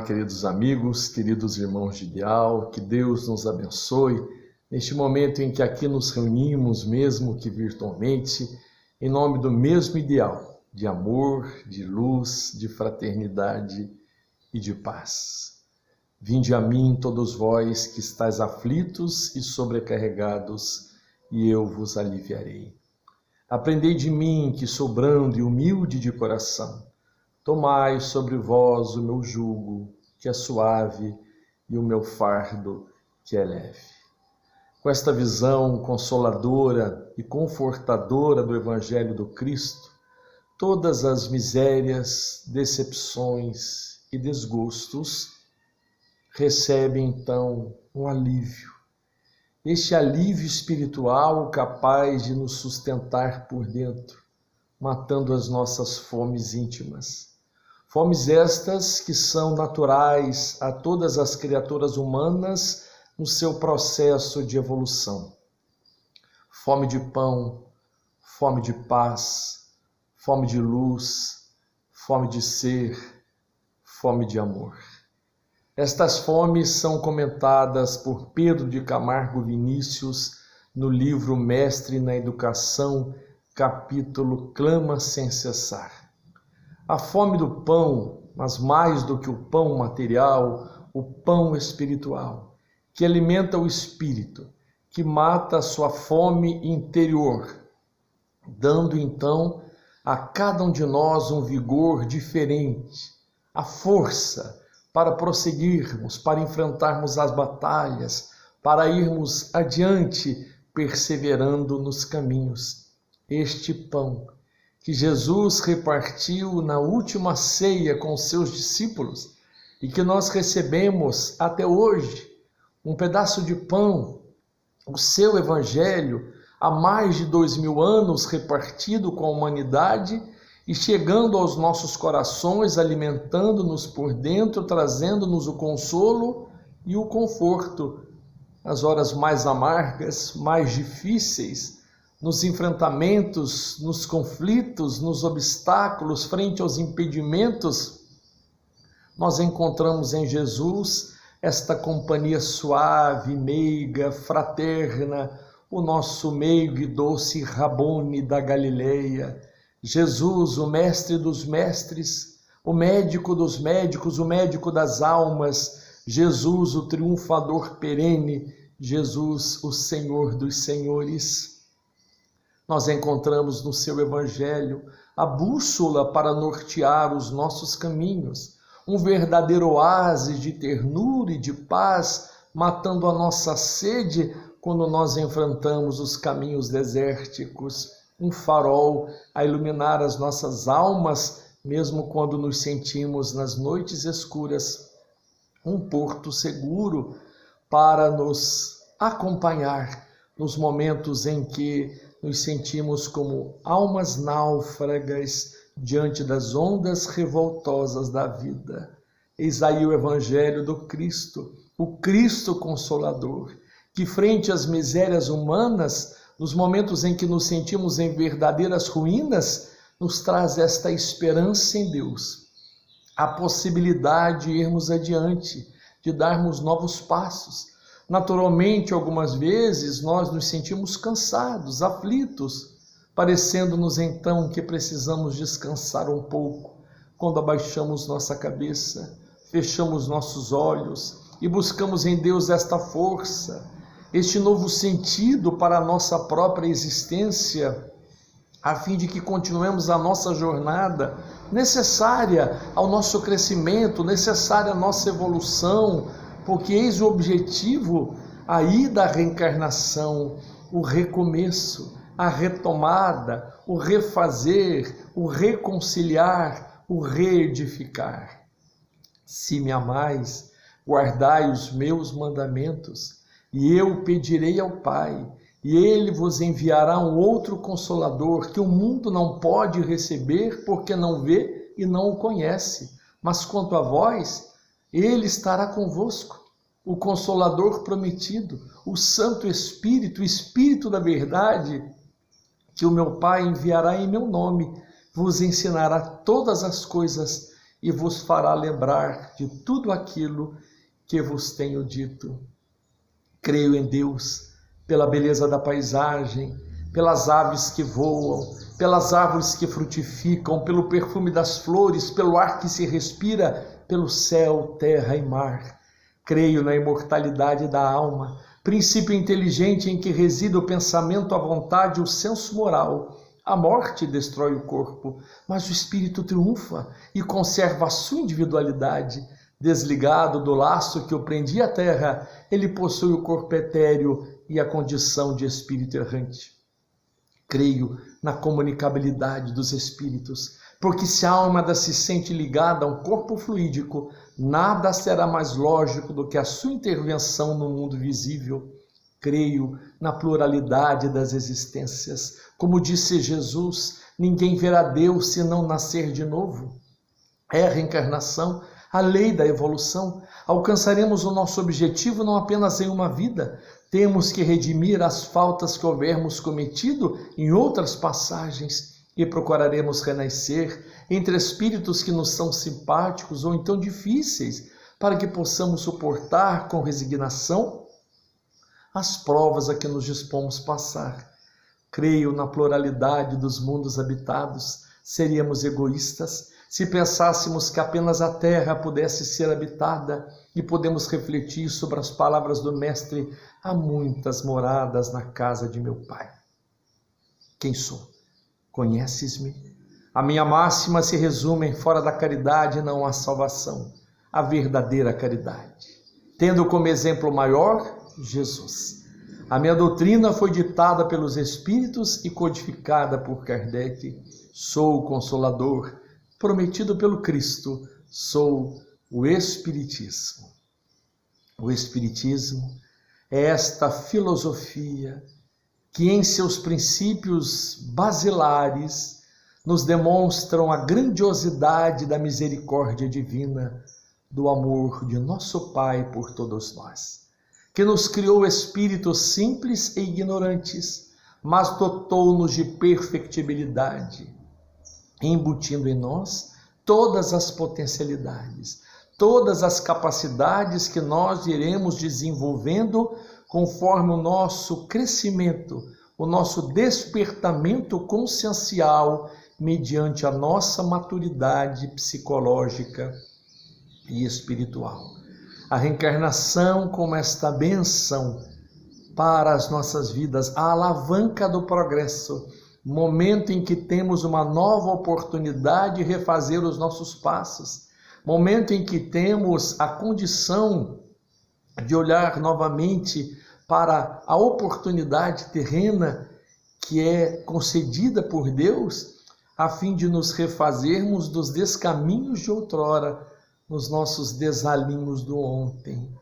Olá, queridos amigos, queridos irmãos de ideal, que Deus nos abençoe neste momento em que aqui nos reunimos, mesmo que virtualmente, em nome do mesmo ideal de amor, de luz, de fraternidade e de paz. Vinde a mim, todos vós que estáis aflitos e sobrecarregados, e eu vos aliviarei. Aprendei de mim, que sou brando e humilde de coração. Tomai sobre vós o meu jugo, que é suave, e o meu fardo, que é leve. Com esta visão consoladora e confortadora do Evangelho do Cristo, todas as misérias, decepções e desgostos recebem então um alívio. Este alívio espiritual capaz de nos sustentar por dentro, matando as nossas fomes íntimas. Fomes estas que são naturais a todas as criaturas humanas no seu processo de evolução. Fome de pão, fome de paz, fome de luz, fome de ser, fome de amor. Estas fomes são comentadas por Pedro de Camargo Vinícius no livro Mestre na Educação, capítulo Clama Sem Cessar. A fome do pão, mas mais do que o pão material, o pão espiritual, que alimenta o espírito, que mata a sua fome interior, dando então a cada um de nós um vigor diferente, a força para prosseguirmos, para enfrentarmos as batalhas, para irmos adiante, perseverando nos caminhos. Este pão que Jesus repartiu na última ceia com seus discípulos e que nós recebemos até hoje, um pedaço de pão, o seu evangelho, há mais de 2000 anos repartido com a humanidade e chegando aos nossos corações, alimentando-nos por dentro, trazendo-nos o consolo e o conforto nas horas mais amargas, mais difíceis, nos enfrentamentos, nos conflitos, nos obstáculos, frente aos impedimentos. Nós encontramos em Jesus esta companhia suave, meiga, fraterna, o nosso meigo e doce Rabone da Galileia, Jesus, o mestre dos mestres, o médico dos médicos, o médico das almas, Jesus, o triunfador perene, Jesus, o Senhor dos senhores. Nós encontramos no seu evangelho a bússola para nortear os nossos caminhos, um verdadeiro oásis de ternura e de paz, matando a nossa sede quando nós enfrentamos os caminhos desérticos, um farol a iluminar as nossas almas, mesmo quando nos sentimos nas noites escuras, um porto seguro para nos acompanhar nos momentos em que nos sentimos como almas náufragas diante das ondas revoltosas da vida. Eis aí o Evangelho do Cristo, o Cristo Consolador, que frente às misérias humanas, nos momentos em que nos sentimos em verdadeiras ruínas, nos traz esta esperança em Deus, a possibilidade de irmos adiante, de darmos novos passos. Naturalmente, algumas vezes, nós nos sentimos cansados, aflitos, parecendo-nos então que precisamos descansar um pouco, quando abaixamos nossa cabeça, fechamos nossos olhos e buscamos em Deus esta força, este novo sentido para a nossa própria existência, a fim de que continuemos a nossa jornada necessária ao nosso crescimento, necessária à nossa evolução, porque eis o objetivo aí da reencarnação, o recomeço, a retomada, o refazer, o reconciliar, o reedificar. Se me amais, guardai os meus mandamentos, e eu pedirei ao Pai, e Ele vos enviará um outro Consolador, que o mundo não pode receber, porque não vê e não o conhece. Mas quanto a vós, Ele estará convosco, o Consolador prometido, o Santo Espírito, o Espírito da verdade, que o meu Pai enviará em meu nome, vos ensinará todas as coisas e vos fará lembrar de tudo aquilo que vos tenho dito. Creio em Deus, pela beleza da paisagem, pelas aves que voam, pelas árvores que frutificam, pelo perfume das flores, pelo ar que se respira, pelo céu, terra e mar. Creio na imortalidade da alma, princípio inteligente em que reside o pensamento, a vontade e o senso moral. A morte destrói o corpo, mas o espírito triunfa e conserva a sua individualidade. Desligado do laço que o prendia à terra, ele possui o corpo etéreo e a condição de espírito errante. Creio na comunicabilidade dos espíritos, porque se a alma se sente ligada a um corpo fluídico, nada será mais lógico do que a sua intervenção no mundo visível. Creio na pluralidade das existências. Como disse Jesus, ninguém verá Deus se não nascer de novo. É a reencarnação, a lei da evolução. Alcançaremos o nosso objetivo não apenas em uma vida. Temos que redimir as faltas que houvermos cometido em outras passagens e procuraremos renascer entre espíritos que nos são simpáticos ou então difíceis, para que possamos suportar com resignação as provas a que nos dispomos passar. Creio na pluralidade dos mundos habitados. Seríamos egoístas se pensássemos que apenas a terra pudesse ser habitada, e podemos refletir sobre as palavras do Mestre: há muitas moradas na casa de meu Pai. Quem sou? Conheces-me? A minha máxima se resume em: fora da caridade não há salvação, a verdadeira caridade. Tendo como exemplo maior Jesus. A minha doutrina foi ditada pelos Espíritos e codificada por Kardec. Sou o Consolador, prometido pelo Cristo. Sou o Espiritismo. O Espiritismo é esta filosofia que, em seus princípios basilares, nos demonstram a grandiosidade da misericórdia divina, do amor de nosso Pai por todos nós, que nos criou espíritos simples e ignorantes, mas dotou-nos de perfectibilidade, embutindo em nós todas as potencialidades, todas as capacidades que nós iremos desenvolvendo conforme o nosso crescimento, o nosso despertamento consciencial, mediante a nossa maturidade psicológica e espiritual. A reencarnação como esta bênção para as nossas vidas, a alavanca do progresso, momento em que temos uma nova oportunidade de refazer os nossos passos, momento em que temos a condição de olhar novamente para a oportunidade terrena que é concedida por Deus, a fim de nos refazermos dos descaminhos de outrora, nos nossos desalinhos do ontem.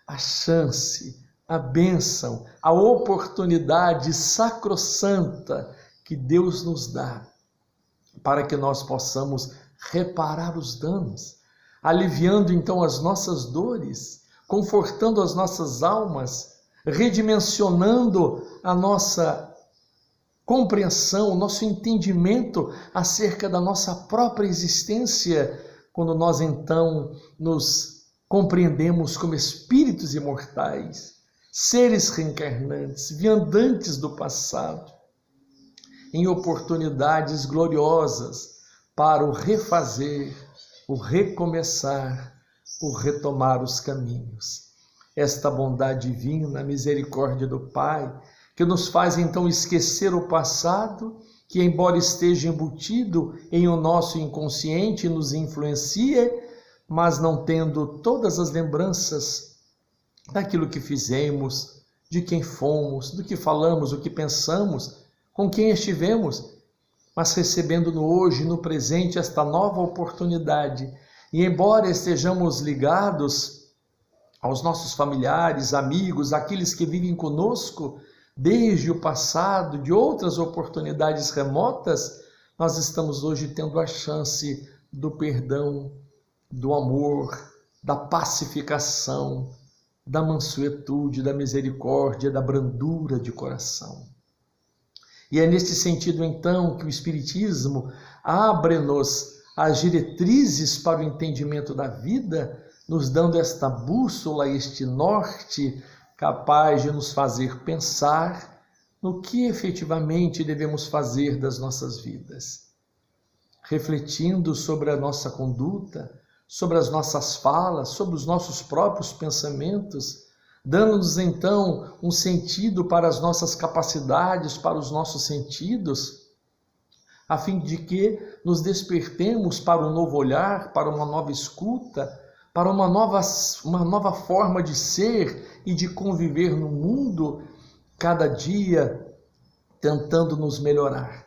A chance, a bênção, a oportunidade sacrossanta que Deus nos dá para que nós possamos reparar os danos, aliviando então as nossas dores, confortando as nossas almas, redimensionando a nossa compreensão, o nosso entendimento acerca da nossa própria existência, quando nós então nos compreendemos como espíritos imortais, seres reencarnantes, viandantes do passado, em oportunidades gloriosas para o refazer, o recomeçar, o retomar os caminhos. Esta bondade divina, a misericórdia do Pai, que nos faz então esquecer o passado, que embora esteja embutido em o nosso inconsciente, nos influencia, mas não tendo todas as lembranças daquilo que fizemos, de quem fomos, do que falamos, o que pensamos, com quem estivemos, mas recebendo no hoje, no presente, esta nova oportunidade. E embora estejamos ligados aos nossos familiares, amigos, aqueles que vivem conosco desde o passado, de outras oportunidades remotas, nós estamos hoje tendo a chance do perdão, do amor, da pacificação, da mansuetude, da misericórdia, da brandura de coração. E é nesse sentido, então, que o Espiritismo abre-nos as diretrizes para o entendimento da vida, nos dando esta bússola, este norte, capaz de nos fazer pensar no que efetivamente devemos fazer das nossas vidas. Refletindo sobre a nossa conduta, sobre as nossas falas, sobre os nossos próprios pensamentos, dando-nos então um sentido para as nossas capacidades, para os nossos sentidos, a fim de que nos despertemos para um novo olhar, para uma nova escuta, para uma nova forma de ser e de conviver no mundo, cada dia tentando nos melhorar,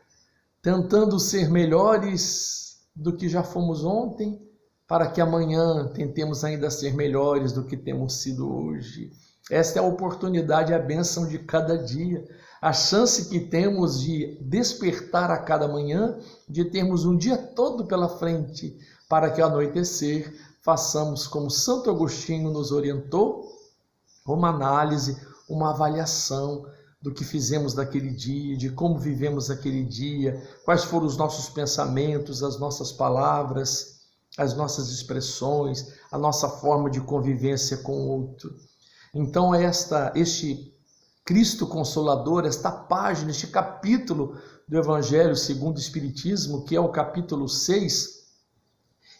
tentando ser melhores do que já fomos ontem, para que amanhã tentemos ainda ser melhores do que temos sido hoje. Esta é a oportunidade, a bênção de cada dia, a chance que temos de despertar a cada manhã, de termos um dia todo pela frente, para que ao anoitecer façamos, como Santo Agostinho nos orientou, uma análise, uma avaliação do que fizemos naquele dia, de como vivemos aquele dia, quais foram os nossos pensamentos, as nossas palavras, as nossas expressões, a nossa forma de convivência com o outro. Então este Cristo Consolador, esta página, este capítulo do Evangelho segundo o Espiritismo, que é o capítulo 6,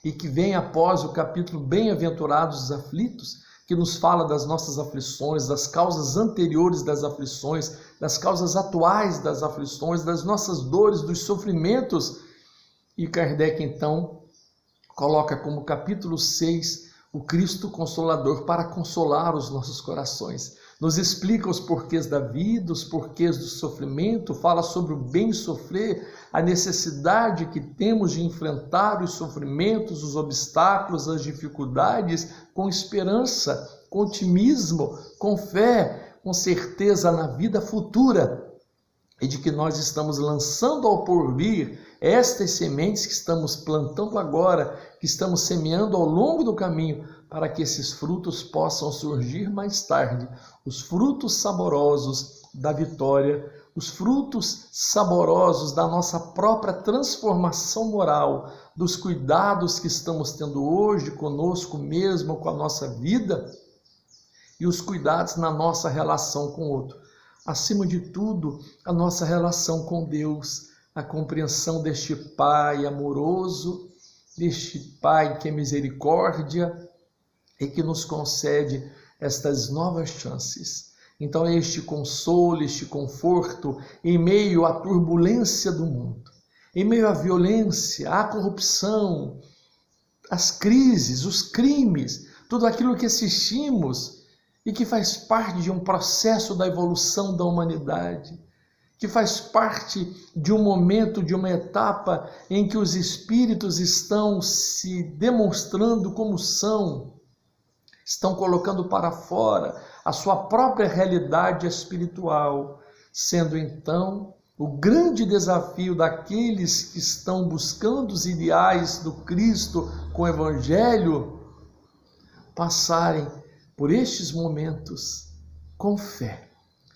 e que vem após o capítulo Bem-aventurados os aflitos, que nos fala das nossas aflições, das causas anteriores das aflições, das causas atuais das aflições, das nossas dores, dos sofrimentos. E Kardec, então, coloca como capítulo 6 o Cristo Consolador para consolar os nossos corações. Nos explica os porquês da vida, os porquês do sofrimento, fala sobre o bem sofrer, a necessidade que temos de enfrentar os sofrimentos, os obstáculos, as dificuldades com esperança, com otimismo, com fé, com certeza na vida futura, e de que nós estamos lançando ao porvir estas sementes que estamos plantando agora, que estamos semeando ao longo do caminho, para que esses frutos possam surgir mais tarde, os frutos saborosos da vitória, os frutos saborosos da nossa própria transformação moral, dos cuidados que estamos tendo hoje conosco mesmo, com a nossa vida, e os cuidados na nossa relação com o outro. Acima de tudo, a nossa relação com Deus, a compreensão deste Pai amoroso, deste Pai que é misericórdia e que nos concede estas novas chances. Então é este consolo, este conforto em meio à turbulência do mundo, em meio à violência, à corrupção, às crises, os crimes, tudo aquilo que assistimos e que faz parte de um processo da evolução da humanidade, que faz parte de um momento, de uma etapa em que os espíritos estão se demonstrando como são, estão colocando para fora a sua própria realidade espiritual, sendo então o grande desafio daqueles que estão buscando os ideais do Cristo com o Evangelho, passarem por estes momentos com fé,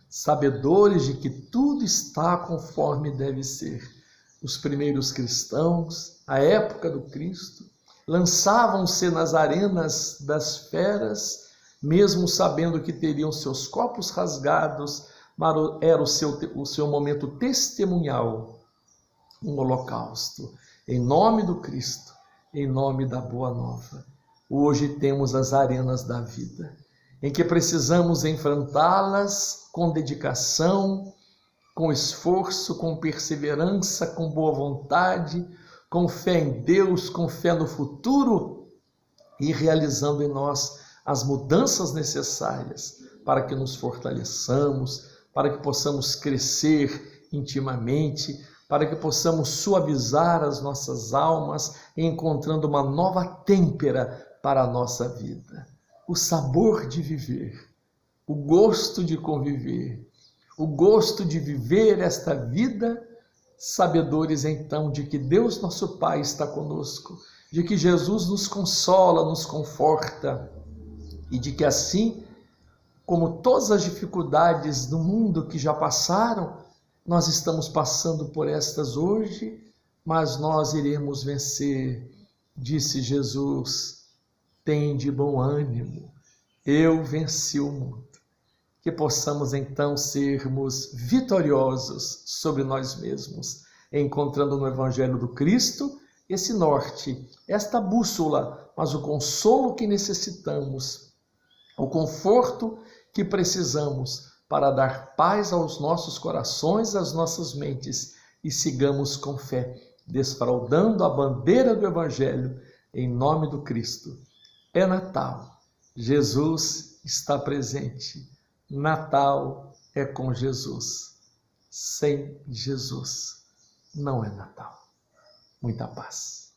sabedores de que tudo está conforme deve ser. Os primeiros cristãos, à época do Cristo, lançavam-se nas arenas das feras, mesmo sabendo que teriam seus corpos rasgados, mas era o seu momento testemunhal, um holocausto, em nome do Cristo, em nome da Boa Nova. Hoje temos as arenas da vida, em que precisamos enfrentá-las com dedicação, com esforço, com perseverança, com boa vontade, com fé em Deus, com fé no futuro e realizando em nós as mudanças necessárias para que nos fortaleçamos, para que possamos crescer intimamente, para que possamos suavizar as nossas almas, encontrando uma nova têmpera para a nossa vida. O sabor de viver, o gosto de conviver, o gosto de viver esta vida, sabedores então de que Deus nosso Pai está conosco, de que Jesus nos consola, nos conforta, e de que assim, como todas as dificuldades do mundo que já passaram, nós estamos passando por estas hoje, mas nós iremos vencer. Disse Jesus: tende bom ânimo, eu venci o mundo. Que possamos então sermos vitoriosos sobre nós mesmos, encontrando no Evangelho do Cristo esse norte, esta bússola, mas o consolo que necessitamos, o conforto que precisamos para dar paz aos nossos corações, às nossas mentes, e sigamos com fé, desfraldando a bandeira do Evangelho em nome do Cristo. É Natal, Jesus está presente. Natal é com Jesus. Sem Jesus não é Natal. Muita paz.